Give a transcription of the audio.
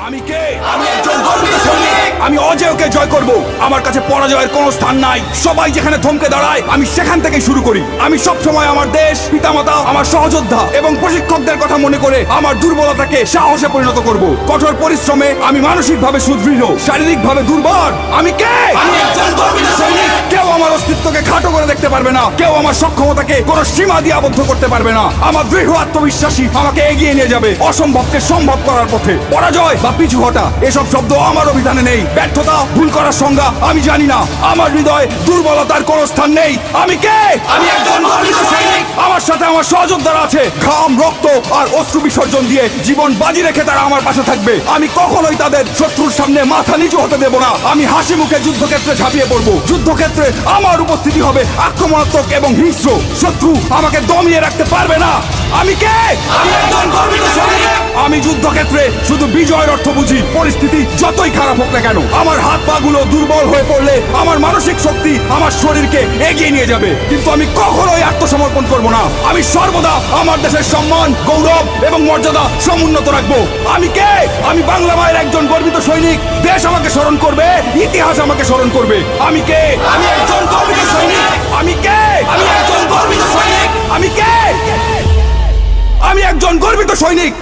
আমি কে? আমি একজন গর্বিত সৈনিক। আমি অজেয়কে জয় করব। আমার কাছে পরাজয়ের কোনো স্থান নাই। সবাই যেখানে থমকে দাঁড়ায় আমি সেখান থেকেই শুরু করি। আমি সব সময় আমার দেশ, পিতামাতা, আমার সহযোদ্ধা এবং প্রশিক্ষকদের কথা মনে করে আমার দুর্বলতাকে সাহসে পরিণত করব। কঠোর পরিশ্রমে আমি মানসিকভাবে সুদৃঢ়, শারীরিকভাবে দুর্বল। আমি কে? আমি একজন গর্বিত সৈনিক। কেউ আমার অস্তিত্বকে খাটো করে দেখতে পারবে না। কেউ আমার সক্ষমতাকে কোনো সীমা দিয়ে আবদ্ধ করতে পারবে না। আমার দৃঢ় আত্মবিশ্বাসী আমাকে এগিয়ে নিয়ে যাবে অসম্ভবকে সম্ভব করার পথে। পরাজয় বা পিছু হটা এসব শব্দ আমার অভিধানে নেই। ব্যর্থতা, ভুল করার সংজ্ঞা আমি জানি না। আমার হৃদয় দুর্বলতার কোনো স্থান নেই। আমি কে? আমি একজন গর্বিত সৈনিক। আমার সাথে আমার সহযোদ্ধারা আছে। ঘাম, রক্ত আর অশ্রু বিসর্জন দিয়ে জীবন বাজি রেখে তারা আমার পাশে থাকবে। আমি কখনোই তাদের শত্রুর সামনে মাথা নিচু হতে দেব না। আমি হাসি মুখে যুদ্ধক্ষেত্রে ঝাঁপিয়ে পড়ব। যুদ্ধক্ষেত্রে আমার উপস্থিতি হবে আক্রমণাত্মক এবং হিংস্র। শত্রু আমাকে দমিয়ে রাখতে পারবে না। আমি কে? আমি একজন গর্বিত সৈনিক। আমি যুদ্ধক্ষেত্রে শুধু বিজয়ের অর্থ বুঝি। পরিস্থিতি যতই খারাপ হোক না কেন, আমার হাত পা গুলো দুর্বল হয়ে পড়লে আমার মানসিক শক্তি আমার শরীরকে এগিয়ে নিয়ে যাবে। কিন্তু আমি কখনোই আত্মসমর্পণ করব না। আমি সর্বদা আমার দেশের সম্মান, গৌরব এবং মর্যাদা সমুন্নত রাখবো। আমি কে? আমি বাংলা মায়ের একজন গর্বিত সৈনিক। দেশ আমাকে স্মরণ করবে, ইতিহাস আমাকে স্মরণ করবে। আমি কে? আমি একজন গর্বিত সৈনিক। আমি কে? আমি একজন গর্বিত সৈনিক। আমি কে? আমি একজন গর্বিত সৈনিক।